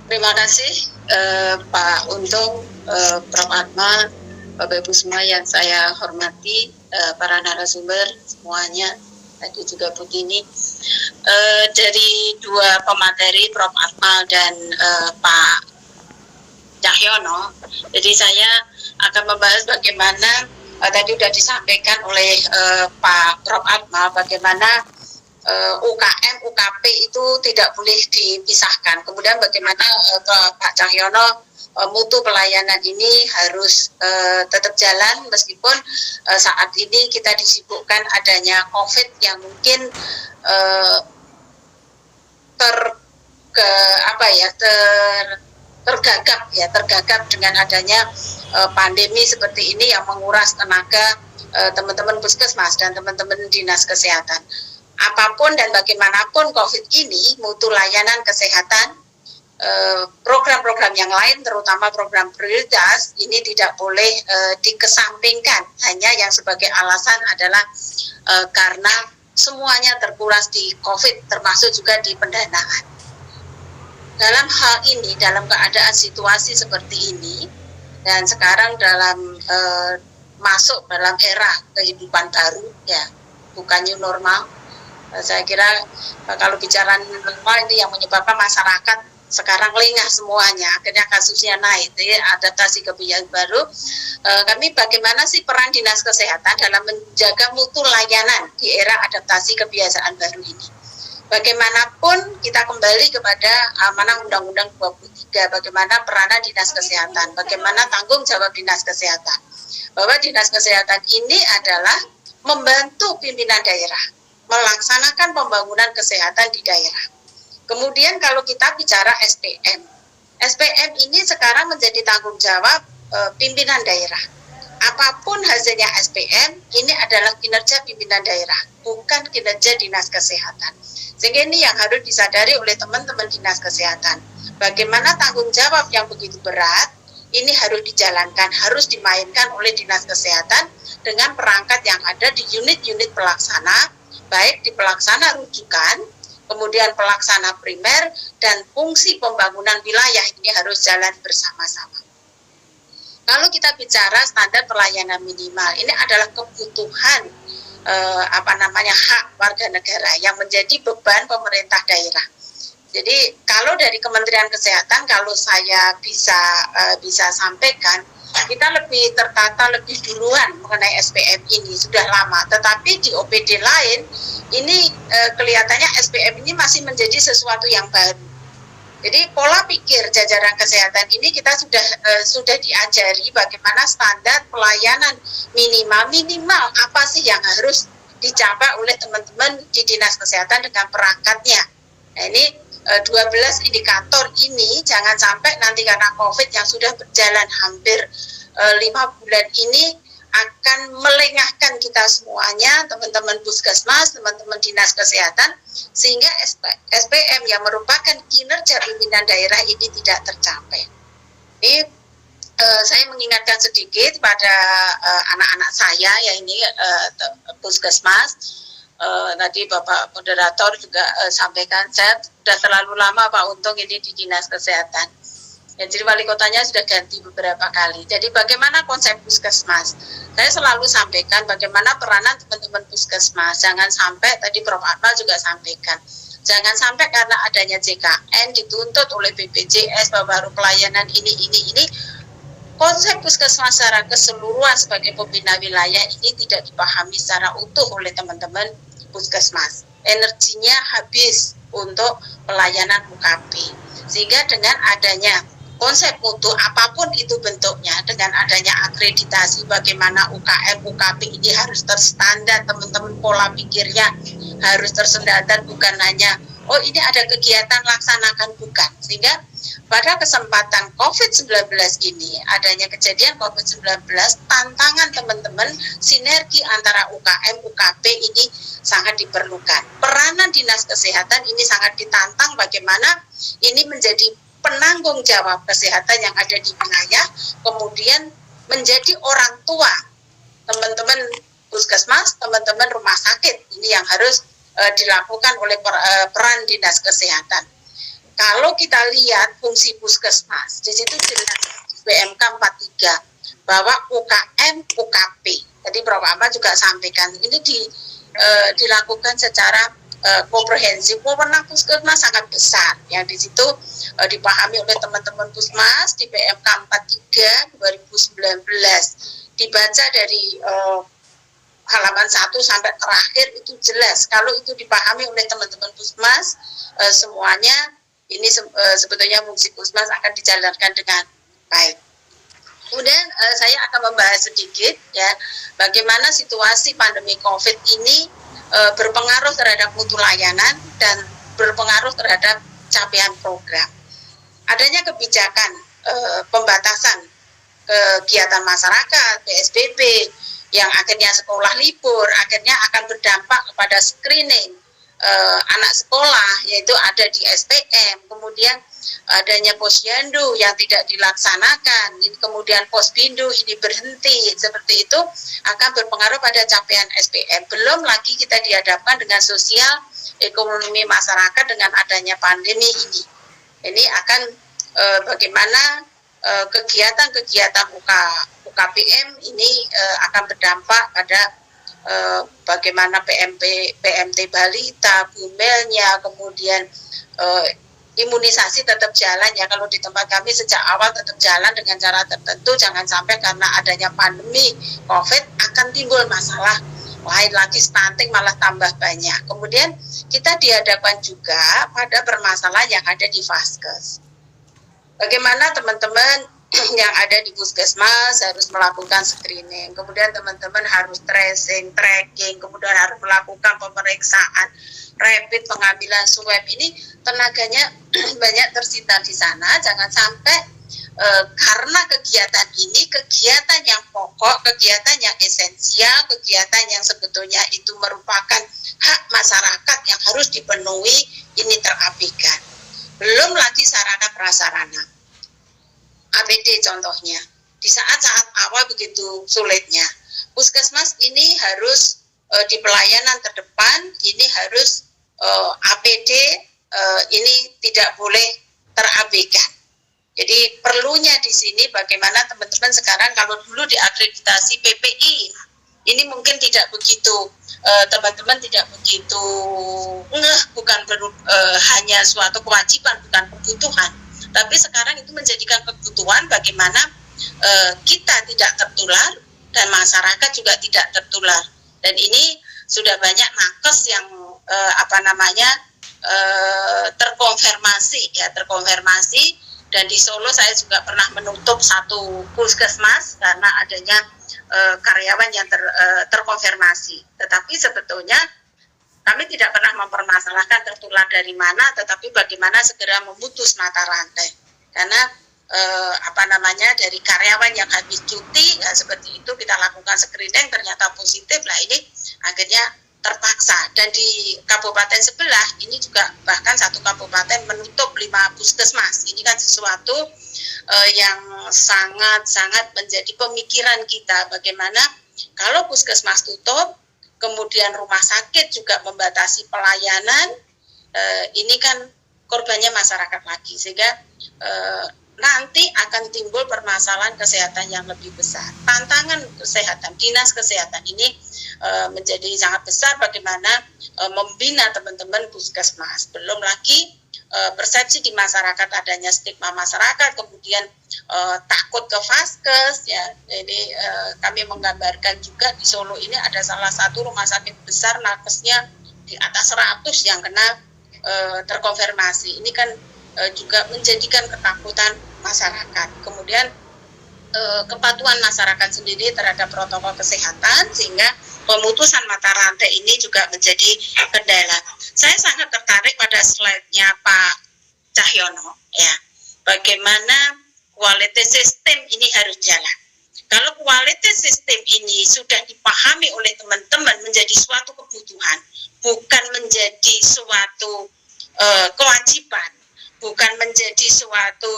Terima kasih Pak Untung, Prof. Atma, Bapak Ibu semua yang saya hormati, para narasumber semuanya, tadi juga Bu Tini. Dari dua pemateri, Prof. Atma dan Pak Cahyono, jadi saya akan membahas bagaimana tadi sudah disampaikan oleh Pak Prof. Atma, bagaimana UKM, UKP itu tidak boleh dipisahkan. Kemudian bagaimana Pak Cahyono mutu pelayanan ini harus tetap jalan meskipun saat ini kita disibukkan adanya COVID yang mungkin tergagap dengan adanya pandemi seperti ini yang menguras tenaga teman-teman puskesmas dan teman-teman dinas kesehatan. Apapun dan bagaimanapun COVID ini, mutu layanan kesehatan, program-program yang lain, terutama program prioritas, ini tidak boleh dikesampingkan. Hanya yang sebagai alasan adalah karena semuanya terkuras di COVID, termasuk juga di pendanaan. Dalam hal ini, dalam keadaan situasi seperti ini, dan sekarang dalam masuk dalam era kehidupan baru, ya, bukan new normal. Saya kira kalau bicara normal ini yang menyebabkan masyarakat sekarang lengah semuanya, akhirnya kasusnya naik, jadi adaptasi kebiasaan baru. Kami bagaimana sih peran dinas kesehatan dalam menjaga mutu layanan di era adaptasi kebiasaan baru ini? Bagaimanapun kita kembali kepada amanah Undang-Undang 23, bagaimana peranan dinas kesehatan, bagaimana tanggung jawab dinas kesehatan. Bahwa dinas kesehatan ini adalah membantu pimpinan daerah melaksanakan pembangunan kesehatan di daerah. Kemudian kalau kita bicara SPM, SPM ini sekarang menjadi tanggung jawab pimpinan daerah. Apapun hasilnya SPM, ini adalah kinerja pimpinan daerah, bukan kinerja dinas kesehatan. Sehingga ini yang harus disadari oleh teman-teman dinas kesehatan. Bagaimana tanggung jawab yang begitu berat, ini harus dijalankan, harus dimainkan oleh dinas kesehatan dengan perangkat yang ada di unit-unit pelaksana, baik di pelaksana rujukan, kemudian pelaksana primer, dan fungsi pembangunan wilayah ini harus jalan bersama-sama. Kalau kita bicara standar pelayanan minimal, ini adalah kebutuhan hak warga negara yang menjadi beban pemerintah daerah. Jadi kalau dari Kementerian Kesehatan, kalau saya bisa sampaikan, kita lebih tertata lebih duluan mengenai SPM ini sudah lama, tetapi di OPD lain ini kelihatannya SPM ini masih menjadi sesuatu yang baru. Jadi pola pikir jajaran kesehatan ini kita sudah diajari bagaimana standar pelayanan minimal apa sih yang harus dicapai oleh teman-teman di dinas kesehatan dengan perangkatnya. Nah ini 12 indikator ini jangan sampai nanti karena COVID yang sudah berjalan hampir 5 bulan ini akan melengahkan kita semuanya, teman-teman puskesmas, teman-teman dinas kesehatan, sehingga SPM yang merupakan kinerja pimpinan daerah ini tidak tercapai. Ini saya mengingatkan sedikit pada anak-anak saya yang ini puskesmas. Tadi Bapak Moderator juga sampaikan, saya sudah terlalu lama Pak Untung ini di dinas kesehatan. Ya, jadi wali kotanya sudah ganti beberapa kali. Jadi bagaimana konsep puskesmas? Saya selalu sampaikan bagaimana peranan teman-teman puskesmas. Jangan sampai, tadi Prof. Atma juga sampaikan, jangan sampai karena adanya JKN dituntut oleh BPJS bahwa baru pelayanan ini. Konsep puskesmas secara keseluruhan sebagai pembina wilayah ini tidak dipahami secara utuh oleh teman-teman puskesmas. Energinya habis untuk pelayanan UKP. Sehingga dengan adanya konsep mutu apapun itu bentuknya, dengan adanya akreditasi bagaimana UKM, UKP ini harus terstandar, teman-teman pola pikirnya harus terstandar, bukan hanya oh ini ada kegiatan laksanakan, bukan. Sehingga pada kesempatan COVID-19 ini, adanya kejadian COVID-19, tantangan teman-teman, sinergi antara UKM, UKP ini sangat diperlukan. Peranan dinas kesehatan ini sangat ditantang bagaimana ini menjadi penanggung jawab kesehatan yang ada di wilayah, kemudian menjadi orang tua teman-teman puskesmas, teman-teman rumah sakit. Ini yang harus dilakukan oleh peran dinas kesehatan. kalau kita lihat fungsi puskesmas, di situ jelas BMK 43 bahwa UKM, UKP. Tadi Prof. Ahmad juga sampaikan, ini dilakukan secara komprehensif. Wewenang puskesmas sangat besar, yang di situ dipahami oleh teman-teman Pusmas di BMK 43 2019. Dibaca dari halaman 1 sampai terakhir itu jelas. Kalau itu dipahami oleh teman-teman Pusmas, semuanya ini sebetulnya fungsi Pusmas akan dijalankan dengan baik. Kemudian saya akan membahas sedikit ya bagaimana situasi pandemi COVID ini berpengaruh terhadap mutu layanan dan berpengaruh terhadap capaian program. Adanya kebijakan pembatasan kegiatan masyarakat, PSBB, yang akhirnya sekolah libur, akhirnya akan berdampak kepada screening anak sekolah, yaitu ada di STM, kemudian adanya posyandu yang tidak dilaksanakan, kemudian posbindu ini berhenti, seperti itu akan berpengaruh pada capaian SPM. Belum lagi kita dihadapkan dengan sosial ekonomi masyarakat dengan adanya pandemi ini. Ini akan bagaimana kegiatan-kegiatan UKPM ini akan berdampak pada bagaimana PMT balita, bumelnya, kemudian imunisasi tetap jalan ya. Kalau di tempat kami sejak awal tetap jalan dengan cara tertentu, jangan sampai karena adanya pandemi COVID akan timbul masalah lain lagi, stunting malah tambah banyak. Kemudian kita dihadapkan juga pada permasalahan yang ada di Vaskes. Bagaimana teman-teman yang ada di puskesmas harus melakukan screening, kemudian teman-teman harus tracing, tracking, kemudian harus melakukan pemeriksaan rapid, pengambilan swab. Ini tenaganya banyak tersita di sana. Jangan sampai karena kegiatan ini, kegiatan yang pokok, kegiatan yang esensial, kegiatan yang sebetulnya itu merupakan hak masyarakat yang harus dipenuhi, ini terabaikan. Belum lagi sarana prasarana. APD contohnya, di saat-saat awal begitu sulitnya, puskesmas ini harus di pelayanan terdepan, ini harus APD ini tidak boleh terabaikan. Jadi perlunya di sini bagaimana teman-teman sekarang, kalau dulu diakreditasi PPI, ini mungkin tidak begitu, teman-teman tidak begitu bukan hanya suatu kewajiban, bukan kebutuhan. Tapi sekarang itu menjadikan kebutuhan bagaimana kita tidak tertular dan masyarakat juga tidak tertular. Dan ini sudah banyak nakes yang terkonfirmasi. Dan di Solo saya juga pernah menutup satu puskesmas karena adanya karyawan yang terkonfirmasi. Tetapi sebetulnya kami tidak pernah mempermasalahkan tertular dari mana, tetapi bagaimana segera memutus mata rantai. Karena dari karyawan yang habis cuti, ya seperti itu kita lakukan screening, ternyata positif, lah ini akhirnya terpaksa. Dan di kabupaten sebelah, ini juga bahkan satu kabupaten menutup 5 puskesmas. Ini kan sesuatu yang sangat-sangat menjadi pemikiran kita, bagaimana kalau puskesmas tutup, kemudian rumah sakit juga membatasi pelayanan, ini kan korbannya masyarakat lagi, sehingga nanti akan timbul permasalahan kesehatan yang lebih besar. Tantangan kesehatan, dinas kesehatan ini menjadi sangat besar bagaimana membina teman-teman puskesmas. Belum lagi persepsi di masyarakat, adanya stigma masyarakat, kemudian takut ke Vaskes ya. Ini kami menggambarkan juga di Solo ini ada salah satu rumah sakit besar, nakesnya di atas 100 yang kena terkonfirmasi. Ini kan juga menjadikan ketakutan masyarakat. Kemudian kepatuhan masyarakat sendiri terhadap protokol kesehatan, sehingga pemutusan mata rantai ini juga menjadi kendala. Saya sangat tertarik pada slide-nya Pak Cahyono ya. Bagaimana quality system ini harus jalan. Kalau quality system ini sudah dipahami oleh teman-teman menjadi suatu kebutuhan, bukan menjadi suatu kewajiban, bukan menjadi suatu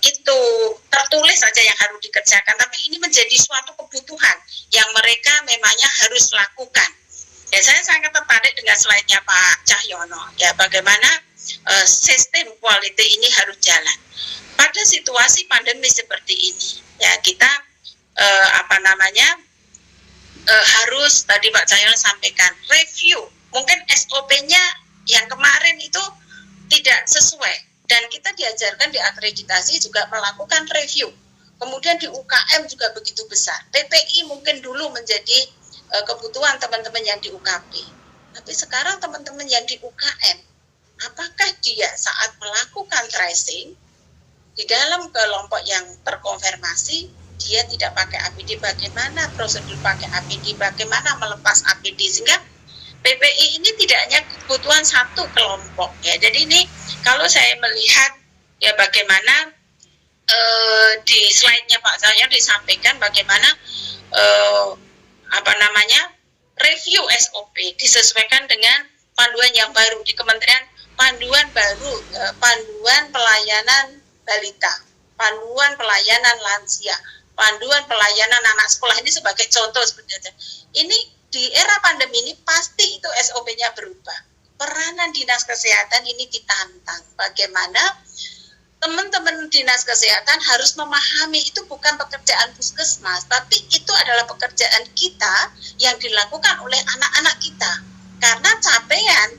itu tertulis saja yang harus dikerjakan, tapi ini menjadi suatu kebutuhan yang mereka memangnya harus lakukan. Ya, saya sangat tertarik dengan slide-nya Pak Cahyono. Ya, bagaimana sistem quality ini harus jalan. Pada situasi pandemi seperti ini, ya kita harus tadi Pak Cahyono sampaikan review. Mungkin SOP-nya yang kemarin itu tidak sesuai dan kita diajarkan di akreditasi juga melakukan review. Kemudian di UKM juga begitu besar. PPI mungkin dulu menjadi kebutuhan teman-teman yang di UKP. Tapi sekarang teman-teman yang di UKM, apakah dia saat melakukan tracing di dalam kelompok yang terkonfirmasi, dia tidak pakai APD, bagaimana prosedur pakai APD, bagaimana melepas APD, sehingga PPI ini tidak hanya kebutuhan satu kelompok ya. Jadi ini kalau saya melihat ya bagaimana di slide-nya Pak Cahyono disampaikan bagaimana review SOP disesuaikan dengan panduan yang baru di Kementerian, panduan baru, panduan pelayanan balita, panduan pelayanan lansia, panduan pelayanan anak sekolah, ini sebagai contoh sebenarnya. Ini di era pandemi ini pasti itu SOP-nya berubah. Peranan dinas kesehatan ini ditantang. Bagaimana teman-teman dinas kesehatan harus memahami itu bukan pekerjaan puskesmas, tapi itu adalah pekerjaan kita yang dilakukan oleh anak-anak kita. Karena capaian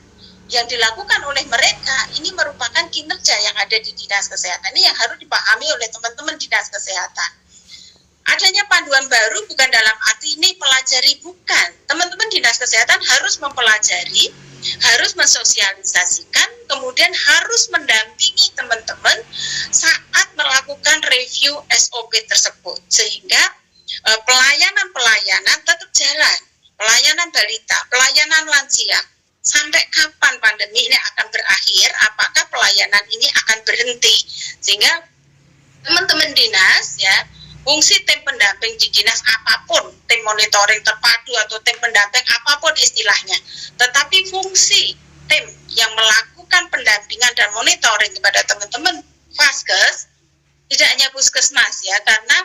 yang dilakukan oleh mereka ini merupakan kinerja yang ada di dinas kesehatan. Ini yang harus dipahami oleh teman-teman dinas kesehatan. Adanya panduan baru bukan dalam arti ini pelajari, bukan. Teman-teman dinas kesehatan harus mempelajari, harus mensosialisasikan, kemudian harus mendampingi teman-teman saat melakukan review SOP tersebut. Sehingga pelayanan-pelayanan tetap jalan. Pelayanan balita, pelayanan lansia. Sampai kapan pandemi ini akan berakhir, apakah pelayanan ini akan berhenti. Sehingga teman-teman dinas ya, fungsi tim pendamping di dinas apapun, tim monitoring terpadu atau tim pendamping apapun istilahnya, tetapi fungsi tim yang melakukan pendampingan dan monitoring kepada teman-teman Vaskes, tidak hanya puskesmas ya, karena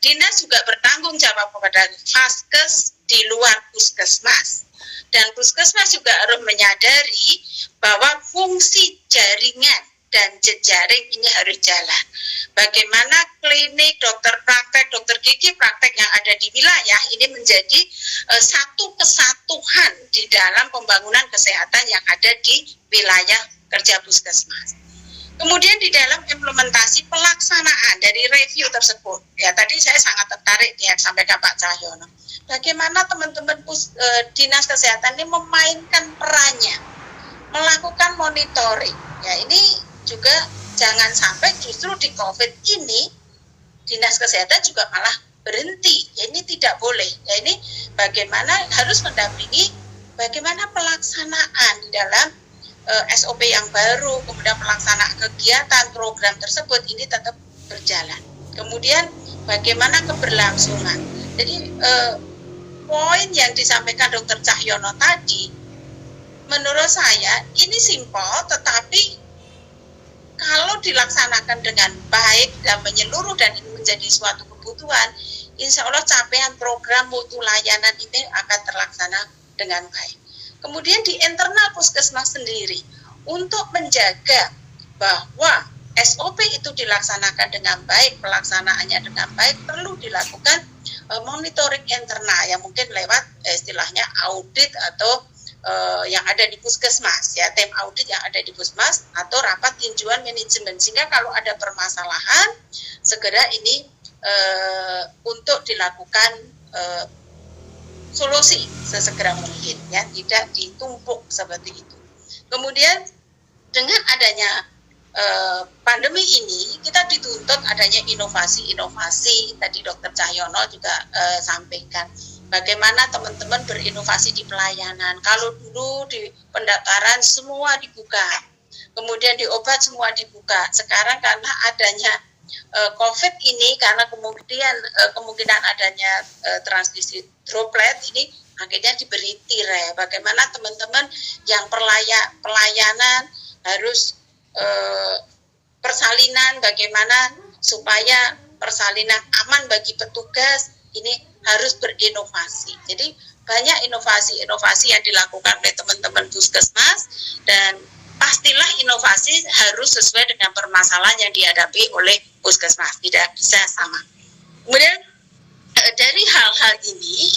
dinas juga bertanggung jawab kepada Vaskes di luar puskesmas. Dan puskesmas juga harus menyadari bahwa fungsi jaringan dan jejaring ini harus jalan. Bagaimana klinik, dokter praktek, dokter gigi praktek yang ada di wilayah ini menjadi satu kesatuan di dalam pembangunan kesehatan yang ada di wilayah kerja puskesmas. Kemudian di dalam implementasi pelaksanaan dari review tersebut, ya tadi saya sangat tertarik ya sampaikan Pak Cahyono. Bagaimana teman-teman dinas kesehatan ini memainkan perannya, melakukan monitoring. Ya ini juga jangan sampai justru di COVID ini dinas kesehatan juga malah berhenti. Ya ini tidak boleh. Ya ini bagaimana harus mendampingi bagaimana pelaksanaan di dalam SOP yang baru, kemudian pelaksanaan kegiatan program tersebut ini tetap berjalan. Kemudian bagaimana keberlangsungan. Jadi poin yang disampaikan Dr. Cahyono tadi, menurut saya ini simpel, tetapi kalau dilaksanakan dengan baik dan menyeluruh dan ini menjadi suatu kebutuhan, insya Allah capaian program mutu layanan ini akan terlaksana dengan baik. Kemudian di internal puskesmas sendiri, untuk menjaga bahwa SOP itu dilaksanakan dengan baik, pelaksanaannya dengan baik, perlu dilakukan monitoring internal yang mungkin lewat istilahnya audit atau yang ada di puskesmas, ya tim audit yang ada di puskesmas atau rapat tinjauan manajemen, sehingga kalau ada permasalahan segera ini untuk dilakukan solusi sesegera mungkin, ya tidak ditumpuk seperti itu. Kemudian dengan adanya pandemi ini kita dituntut adanya inovasi-inovasi. Tadi Dr. Cahyono juga sampaikan bagaimana teman-teman berinovasi di pelayanan. Kalau dulu di pendaftaran semua dibuka, kemudian di obat semua dibuka. Sekarang karena adanya COVID ini, karena kemungkinan adanya transmisi droplet ini, akhirnya diberi tirai. Bagaimana teman-teman yang pelayanan harus persalinan, bagaimana supaya persalinan aman bagi petugas, ini harus berinovasi. Jadi banyak inovasi-inovasi yang dilakukan oleh teman-teman puskesmas, dan pastilah inovasi harus sesuai dengan permasalahan yang dihadapi oleh puskesmas, tidak bisa sama. Kemudian dari hal-hal ini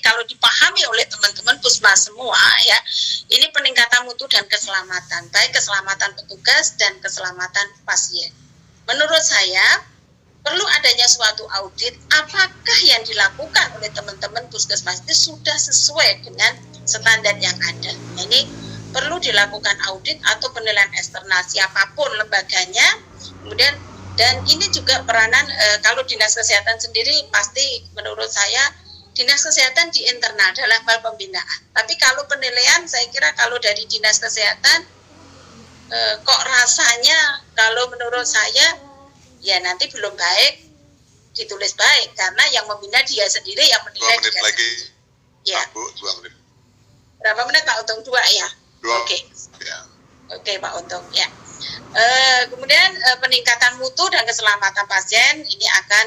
kalau dipahami oleh teman-teman puskesmas semua ya, ini peningkatan mutu dan keselamatan, baik keselamatan petugas dan keselamatan pasien. Menurut saya perlu adanya suatu audit apakah yang dilakukan oleh teman-teman puskesmas itu sudah sesuai dengan standar yang ada. Ini perlu dilakukan audit atau penilaian eksternal siapapun lembaganya. Kemudian dan ini juga peranan kalau dinas kesehatan sendiri pasti menurut saya dinas kesehatan di internal dalam hal pembinaan. Tapi kalau penilaian saya kira kalau dari dinas kesehatan kok rasanya kalau menurut saya ya nanti belum baik ditulis baik karena yang membina dia sendiri yang menilai 2 menit lagi. Ya. Bu, 2 menit. Berapa menit Pak Untung? 2 ya. 2. Oke. Ya. Oke Pak Untung ya. Kemudian peningkatan mutu dan keselamatan pasien ini akan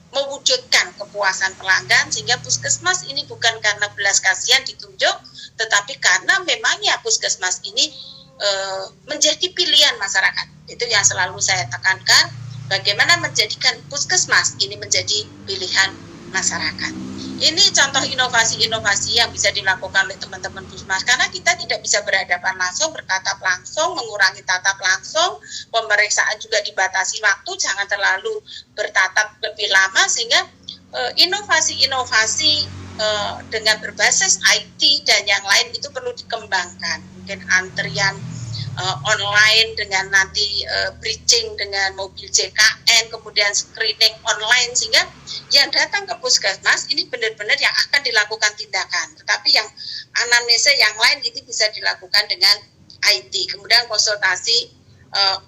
mewujudkan kepuasan pelanggan sehingga puskesmas ini bukan karena belas kasihan ditunjuk, tetapi karena memangnya puskesmas ini menjadi pilihan masyarakat. Itu yang selalu saya tekankan, bagaimana menjadikan puskesmas ini menjadi pilihan masyarakat. Ini contoh inovasi-inovasi yang bisa dilakukan oleh teman-teman puskesmas karena kita tidak bisa berhadapan langsung, bertatap langsung, mengurangi tatap langsung, pemeriksaan juga dibatasi waktu, jangan terlalu bertatap lebih lama sehingga inovasi-inovasi dengan berbasis IT dan yang lain itu perlu dikembangkan. Mungkin antrian online dengan nanti bridging dengan mobil JKN, kemudian screening online sehingga yang datang ke puskesmas ini benar-benar yang akan dilakukan tindakan. Tetapi yang anamnesa yang lain itu bisa dilakukan dengan IT, kemudian konsultasi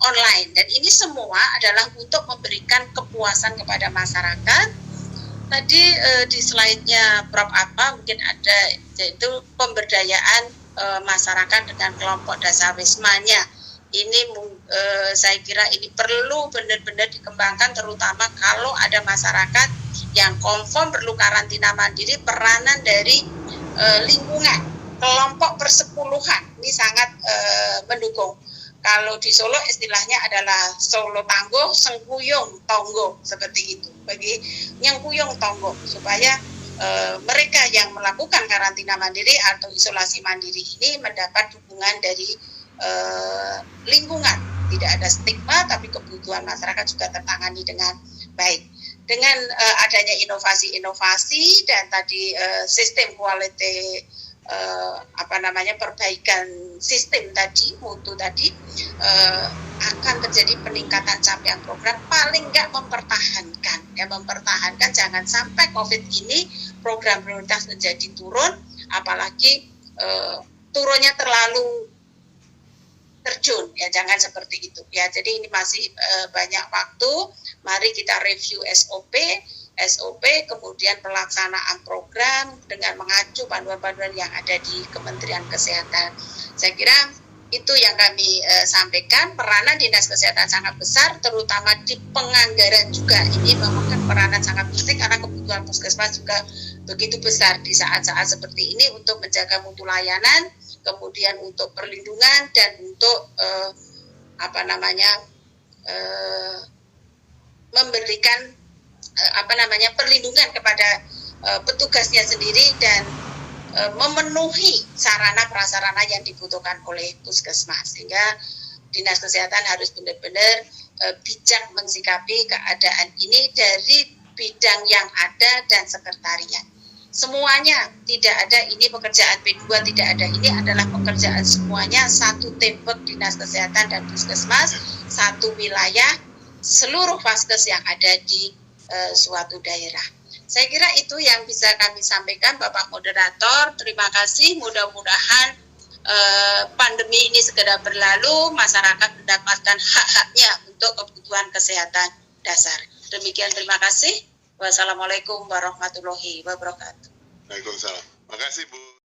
online. Dan ini semua adalah untuk memberikan kepuasan kepada masyarakat. Tadi di slide-nya Prof. Apa mungkin ada yaitu pemberdayaan masyarakat dengan kelompok dasawismanya. Ini saya kira ini perlu benar-benar dikembangkan terutama kalau ada masyarakat yang confirm perlu karantina mandiri, peranan dari lingkungan, kelompok persepuluhan ini sangat mendukung. Kalau di Solo istilahnya adalah Solo Tangguh, Sengkuyung Tonggo, seperti itu. Bagi Nyengkuyung Tonggo supaya mereka yang melakukan karantina mandiri atau isolasi mandiri ini mendapat dukungan dari lingkungan. Tidak ada stigma, tapi kebutuhan masyarakat juga tertangani dengan baik. Dengan adanya inovasi-inovasi dan tadi sistem quality perbaikan sistem tadi, mutu tadi, akan terjadi peningkatan capaian program, paling nggak mempertahankan jangan sampai COVID ini program prioritas menjadi turun, apalagi turunnya terlalu terjun, ya jangan seperti itu ya. Jadi ini masih banyak waktu, mari kita review SOP, kemudian pelaksanaan program dengan mengacu panduan-panduan yang ada di Kementerian Kesehatan. Saya kira itu yang kami sampaikan. Peranan Dinas Kesehatan sangat besar, terutama di penganggaran juga. Ini memegang peranan sangat penting karena kebutuhan puskesmas juga begitu besar di saat-saat seperti ini untuk menjaga mutu layanan, kemudian untuk perlindungan dan untuk memberikan perlindungan kepada petugasnya sendiri dan memenuhi sarana prasarana yang dibutuhkan oleh puskesmas, sehingga Dinas Kesehatan harus benar-benar bijak mensikapi keadaan ini dari bidang yang ada dan sekretariat. Semuanya, tidak ada ini pekerjaan P2, tidak ada, ini adalah pekerjaan semuanya, satu teamwork Dinas Kesehatan dan puskesmas, satu wilayah, seluruh vaskes yang ada di suatu daerah. Saya kira itu yang bisa kami sampaikan, Bapak Moderator. Terima kasih, mudah-mudahan pandemi ini segera berlalu, masyarakat mendapatkan hak-haknya untuk kebutuhan kesehatan dasar. Demikian, terima kasih. Wassalamualaikum warahmatullahi wabarakatuh. Waalaikumsalam. Makasih Bu.